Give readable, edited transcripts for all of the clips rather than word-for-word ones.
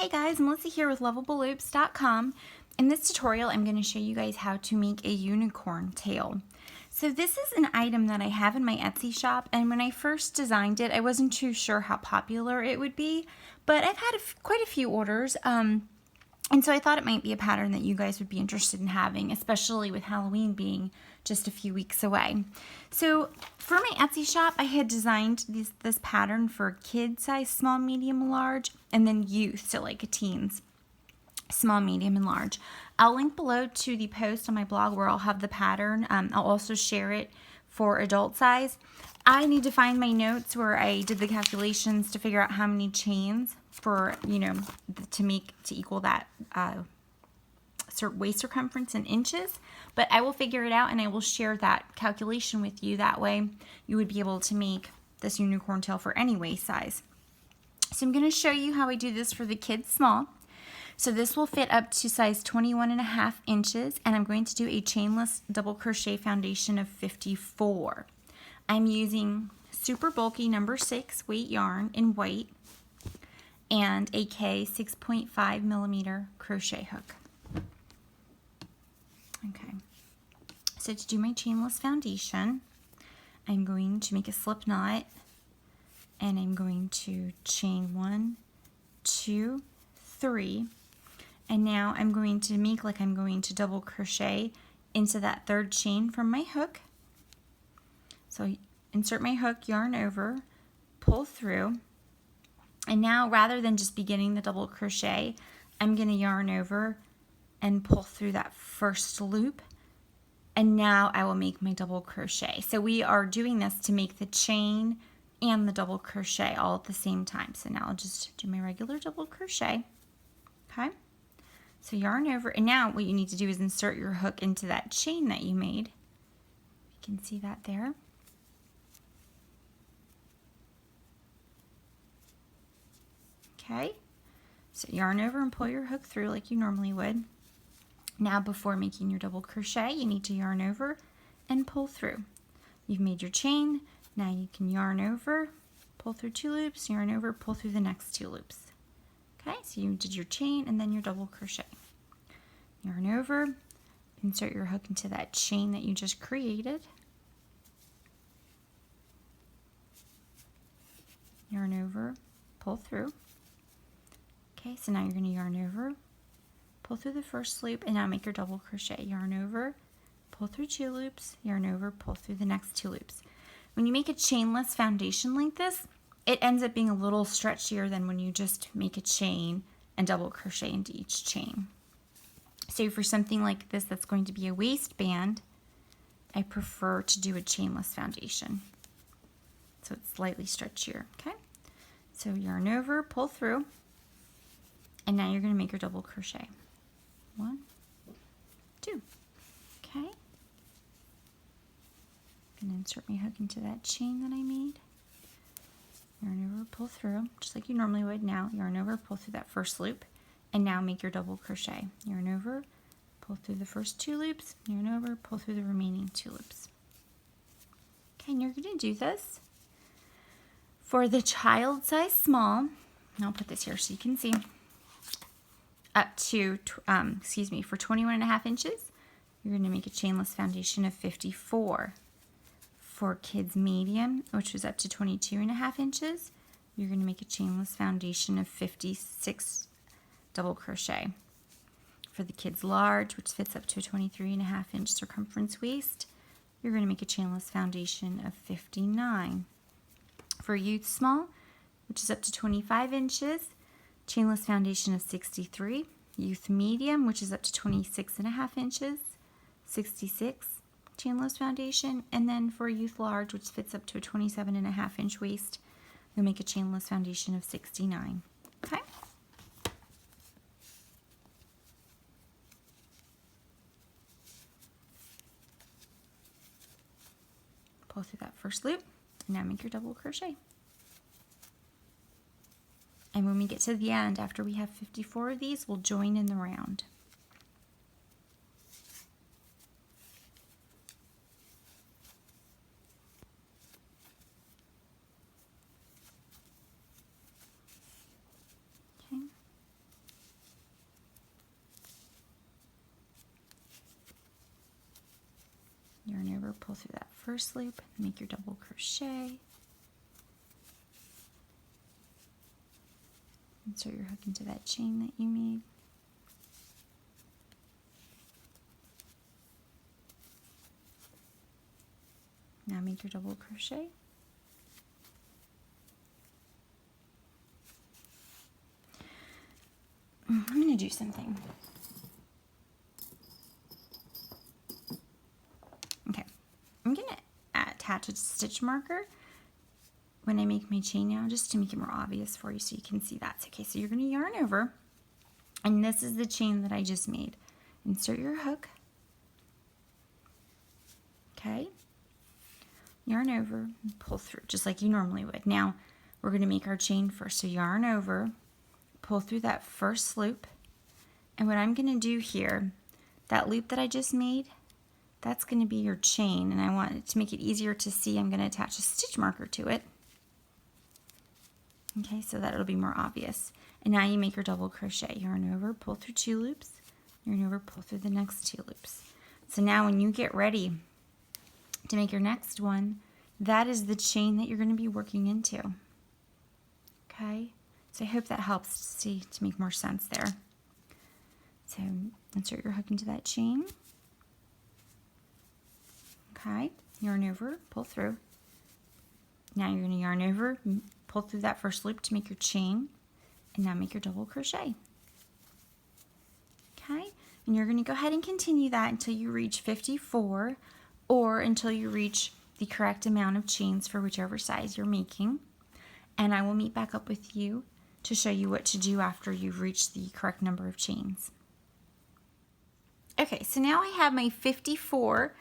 Hey guys, Melissa here with LovableLoops.com. In this tutorial, I'm going to show you guys how to make a unicorn tail. So this is an item that I have in my Etsy shop, and when I first designed it, I wasn't too sure how popular it would be, but I've had quite a few orders, and so I thought it might be a pattern that you guys would be interested in having, especially with Halloween being just a few weeks away. So for my Etsy shop, I had designed this pattern for kid size, small, medium, large, and then youth, so like teens, small, medium, and large. I'll link below to the post on my blog where I'll have the pattern. I'll also share it for adult size. I need to find my notes where I did the calculations to figure out how many chains for, to equal that waist circumference in inches, but I will figure it out and I will share that calculation with you. That way you would be able to make this unicorn tail for any waist size. So I'm going to show you how I do this for the kids small. So this will fit up to size 21.5 inches, and I'm going to do a chainless double crochet foundation of 54. I'm using super bulky number 6 weight yarn in white and a K 6.5 millimeter crochet hook. Okay, so to do my chainless foundation, I'm going to make a slip knot, and I'm going to chain 1, 2, 3, and now I'm going to make like I'm going to double crochet into that third chain from my hook. So insert my hook, yarn over, pull through, and now rather than just beginning the double crochet, I'm going to yarn over and pull through that first loop, and now I will make my double crochet. So we are doing this to make the chain and the double crochet all at the same time. So now I'll just do my regular double crochet. Okay, so yarn over, and now what you need to do is insert your hook into that chain that you made. You can see that there. Okay, so yarn over and pull your hook through like you normally would. Now before making your double crochet, you need to yarn over and pull through. You've made your chain, now you can yarn over, pull through 2 loops, yarn over, pull through the next 2 loops. Okay, so you did your chain and then your double crochet. Yarn over, insert your hook into that chain that you just created. Yarn over, pull through. Okay, so now you're going to yarn over, pull through the first loop, and now make your double crochet. Yarn over, pull through 2 loops, yarn over, pull through the next 2 loops. When you make a chainless foundation like this, it ends up being a little stretchier than when you just make a chain and double crochet into each chain. So for something like this that's going to be a waistband, I prefer to do a chainless foundation. So it's slightly stretchier, okay? So yarn over, pull through, and now you're going to make your double crochet. 1, 2, okay? I'm going to insert my hook into that chain that I made. Yarn over, pull through, just like you normally would. Now yarn over, pull through that first loop, and now make your double crochet. Yarn over, pull through the first 2 loops, yarn over, pull through the remaining 2 loops. Okay, and you're going to do this for the child size small. I'll put this here so you can see. Up to, for 21.5 inches, you're going to make a chainless foundation of 54. For kids medium, which was up to 22.5 inches, you're going to make a chainless foundation of 56 double crochet. For the kids large, which fits up to a 23.5 inch circumference waist, you're going to make a chainless foundation of 59. For youth small, which is up to 25 inches, chainless foundation of 63. Youth medium, which is up to 26.5 inches, 66 chainless foundation. And then for youth large, which fits up to a 27.5 inch waist, you'll make a chainless foundation of 69. Okay? Pull through that first loop, and now make your double crochet. And when we get to the end, after we have 54 of these, we'll join in the round. Okay. over, pull through that first loop, make your double crochet. Insert your hook into that chain that you made. Now make your double crochet. I'm going to do something. Okay, I'm going to attach a stitch marker when I make my chain now, just to make it more obvious for you so you can see that. Okay, so you're going to yarn over, and this is the chain that I just made. Insert your hook. Okay, yarn over, and pull through, just like you normally would. Now, we're going to make our chain first. So yarn over, pull through that first loop, and what I'm going to do here, that loop that I just made, that's going to be your chain, and I want it to make it easier to see. I'm going to attach a stitch marker to it. Okay, so that it'll be more obvious. And now you make your double crochet. Yarn over, pull through 2 loops, yarn over, pull through the next 2 loops. So now when you get ready to make your next one, that is the chain that you're going to be working into. Okay, so I hope that helps to make more sense there. So insert your hook into that chain. Okay, yarn over, pull through. Now you're going to yarn over, pull through that first loop to make your chain, and now make your double crochet. Okay, and you're going to go ahead and continue that until you reach 54, or until you reach the correct amount of chains for whichever size you're making. And I will meet back up with you to show you what to do after you've reached the correct number of chains. Okay, so now I have my 54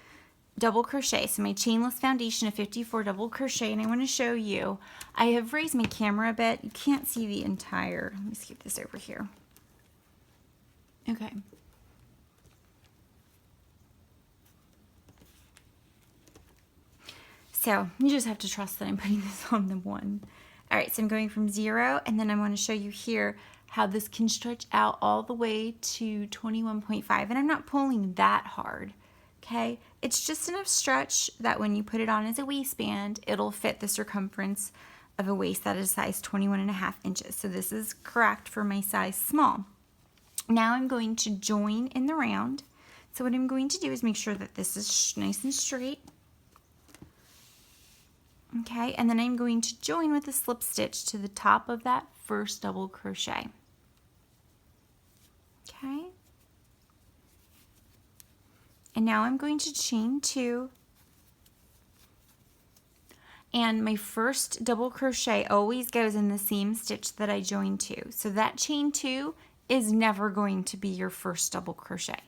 double crochet, so my chainless foundation of 54 double crochet, and I want to show you. I have raised my camera a bit. You can't see the entire, let me scoot this over here. Okay. So you just have to trust that I'm putting this on the 1. All right, so I'm going from 0, and then I want to show you here how this can stretch out all the way to 21.5, and I'm not pulling that hard. Okay, it's just enough stretch that when you put it on as a waistband, it'll fit the circumference of a waist that is size 21.5 inches. So this is correct for my size small. Now I'm going to join in the round. So what I'm going to do is make sure that this is nice and straight. Okay, and then I'm going to join with a slip stitch to the top of that first double crochet. Okay. And now I'm going to chain 2, and my first double crochet always goes in the same stitch that I joined to. So that chain 2 is never going to be your first double crochet.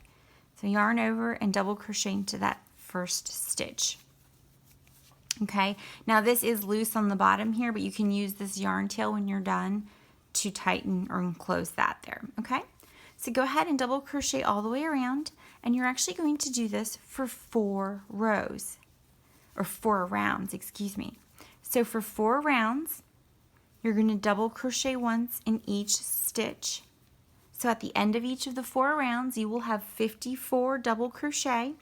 So yarn over and double crochet into that first stitch. Okay, now this is loose on the bottom here, but you can use this yarn tail when you're done to tighten or enclose that there. Okay, so go ahead and double crochet all the way around, and you're actually going to do this for 4 rows, or 4 rounds, excuse me. So for 4 rounds, you're going to double crochet once in each stitch. So at the end of each of the 4 rounds, you will have 54 double crochet.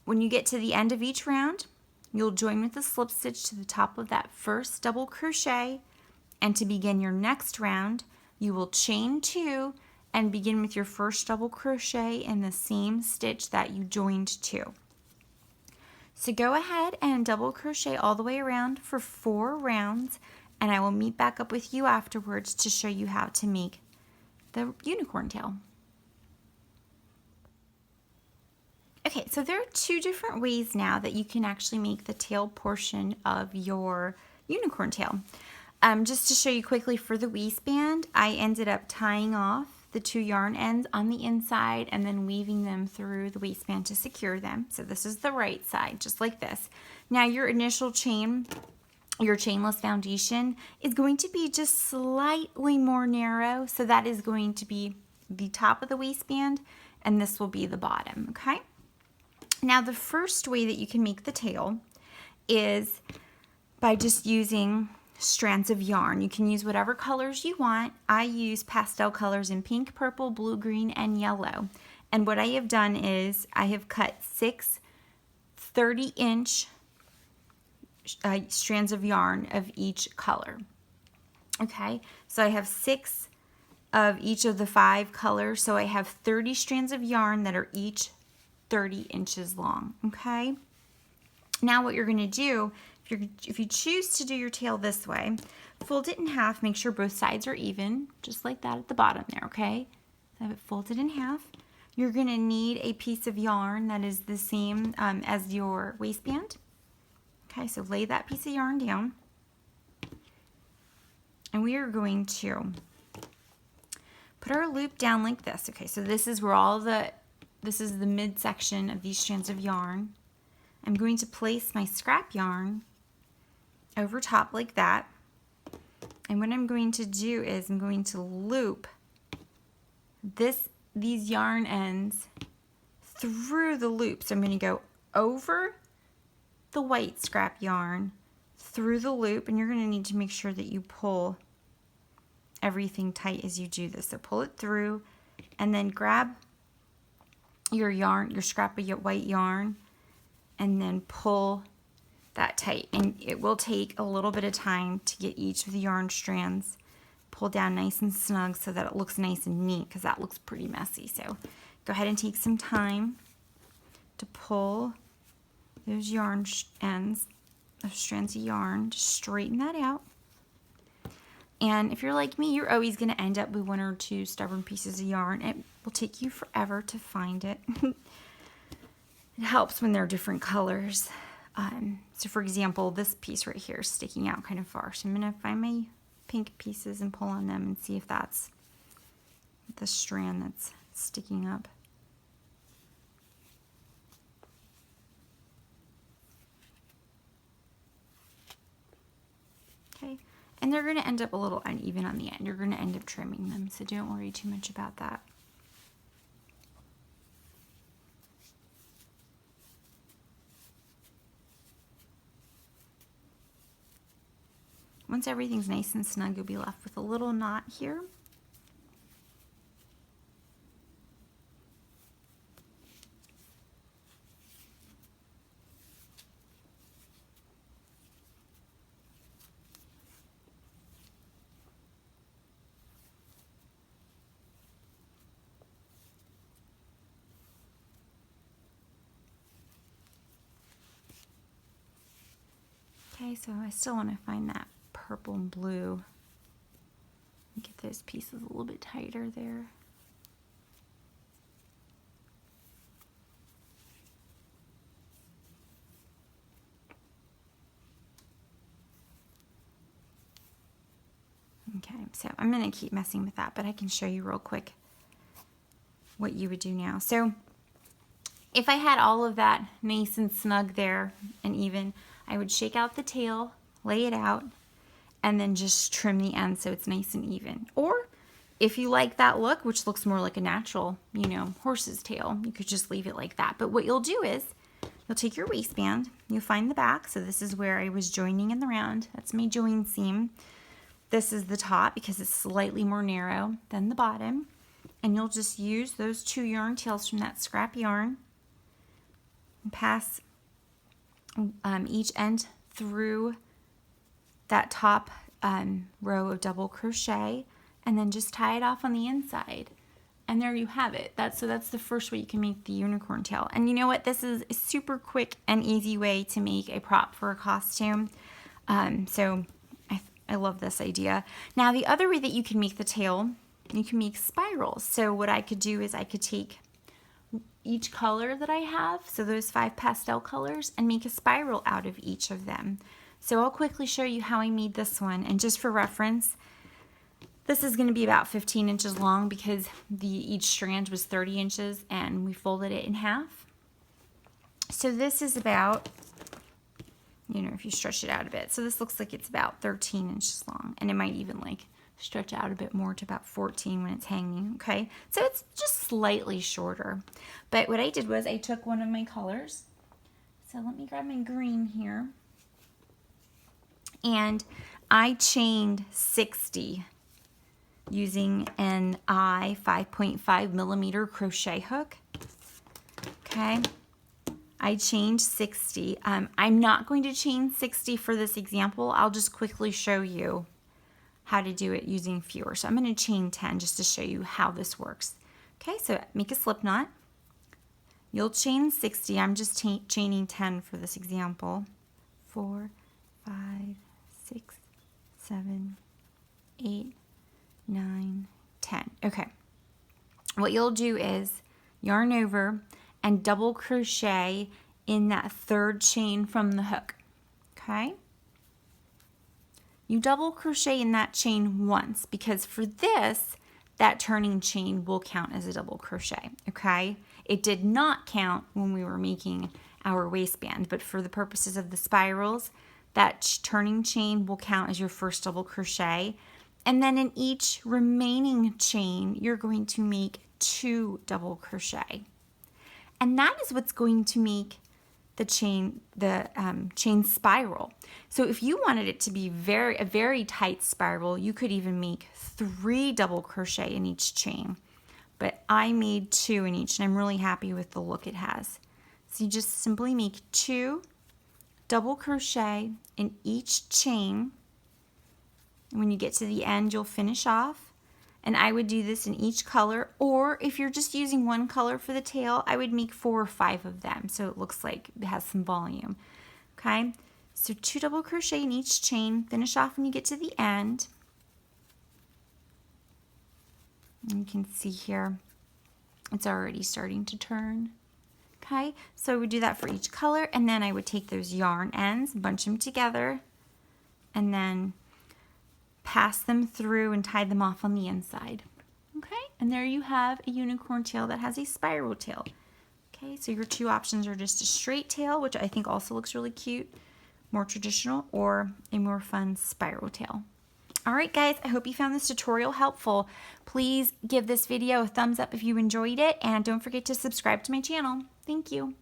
When you get to the end of each round, you'll join with a slip stitch to the top of that first double crochet, and to begin your next round, you will chain 2 and begin with your first double crochet in the same stitch that you joined to. So go ahead and double crochet all the way around for 4 rounds, and I will meet back up with you afterwards to show you how to make the unicorn tail. Okay, so there are 2 different ways now that you can actually make the tail portion of your unicorn tail. Just to show you quickly, for the waistband, I ended up tying off the 2 yarn ends on the inside and then weaving them through the waistband to secure them. So this is the right side, just like this. Now your initial chain, your chainless foundation, is going to be just slightly more narrow. So that is going to be the top of the waistband, and this will be the bottom, okay? Now the first way that you can make the tail is by just using strands of yarn. You can use whatever colors you want. I use pastel colors in pink, purple, blue, green, and yellow. And what I have done is I have cut 6 30-inch strands of yarn of each color. Okay, so I have 6 of each of the 5 colors, so I have 30 strands of yarn that are each 30 inches long. Okay, now what you're going to do, if you choose to do your tail this way, fold it in half, make sure both sides are even, just like that at the bottom there. Okay, so I have it folded in half. You're going to need a piece of yarn that is the same as your waistband. Okay, so lay that piece of yarn down, and we are going to put our loop down like this. Okay, so this is where this is the midsection of these strands of yarn. I'm going to place my scrap yarn over top like that, and what I'm going to do is I'm going to loop these yarn ends through the loop. So I'm going to go over the white scrap yarn through the loop, and you're going to need to make sure that you pull everything tight as you do this. So pull it through, and then grab your yarn, your scrap of your white yarn, and then pull that tight. And it will take a little bit of time to get each of the yarn strands pulled down nice and snug so that it looks nice and neat, because that looks pretty messy. So go ahead and take some time to pull those yarn ends, those strands of yarn. Just straighten that out. And if you're like me, you're always going to end up with 1 or 2 stubborn pieces of yarn. It will take you forever to find it. It helps when they're different colors. So for example, this piece right here is sticking out kind of far. So I'm going to find my pink pieces and pull on them and see if that's the strand that's sticking up. Okay, and they're going to end up a little uneven on the end. You're going to end up trimming them, so don't worry too much about that. Once everything's nice and snug, you'll be left with a little knot here. Okay, so I still want to find that purple and blue. Get those pieces a little bit tighter there. Okay, so I'm going to keep messing with that, but I can show you real quick what you would do now. So if I had all of that nice and snug there and even, I would shake out the tail, lay it out, and then just trim the end so it's nice and even. Or if you like that look, which looks more like a natural, you know, horse's tail, you could just leave it like that. But what you'll do is you'll take your waistband, you'll find the back. So this is where I was joining in the round. That's my join seam. This is the top because it's slightly more narrow than the bottom. And you'll just use those 2 yarn tails from that scrap yarn and pass each end through that top row of double crochet, and then just tie it off on the inside. And there you have it. That's the first way you can make the unicorn tail. And you know what? This is a super quick and easy way to make a prop for a costume. So I love this idea. Now the other way that you can make the tail, you can make spirals. So what I could do is I could take each color that I have, so those 5 pastel colors, and make a spiral out of each of them. So I'll quickly show you how I made this one, and just for reference, this is going to be about 15 inches long because each strand was 30 inches and we folded it in half. So this is about, you know, if you stretch it out a bit, so this looks like it's about 13 inches long, and it might even like stretch out a bit more to about 14 when it's hanging. Okay, so it's just slightly shorter. But what I did was I took one of my colors, so let me grab my green here, and I chained 60 using an I 5.5 millimeter crochet hook. Okay, I chained 60. I'm not going to chain 60 for this example. I'll just quickly show you how to do it using fewer. So I'm going to chain 10 just to show you how this works. Okay, so make a slip knot. You'll chain 60. I'm just chaining 10 for this example. 4, 5, 6, 7, 8, 9, 10. Okay. What you'll do is yarn over and double crochet in that third chain from the hook. Okay? You double crochet in that chain once because for this, that turning chain will count as a double crochet. Okay? It did not count when we were making our waistband, but for the purposes of the spirals, that turning chain will count as your first double crochet. And then in each remaining chain, you're going to make 2 double crochet. And that is what's going to make the chain spiral. So if you wanted it to be a very tight spiral, you could even make 3 double crochet in each chain. But I made 2 in each, and I'm really happy with the look it has. So you just simply make 2 double crochet in each chain. And when you get to the end, you'll finish off. And I would do this in each color, or if you're just using one color for the tail, I would make 4 or 5 of them so it looks like it has some volume. Okay, so 2 double crochet in each chain, finish off when you get to the end. And you can see here, it's already starting to turn. Okay, so I would do that for each color, and then I would take those yarn ends, bunch them together, and then pass them through and tie them off on the inside. Okay, and there you have a unicorn tail that has a spiral tail. Okay, so your 2 options are just a straight tail, which I think also looks really cute, more traditional, or a more fun spiral tail. All right, guys, I hope you found this tutorial helpful. Please give this video a thumbs up if you enjoyed it, and don't forget to subscribe to my channel. Thank you.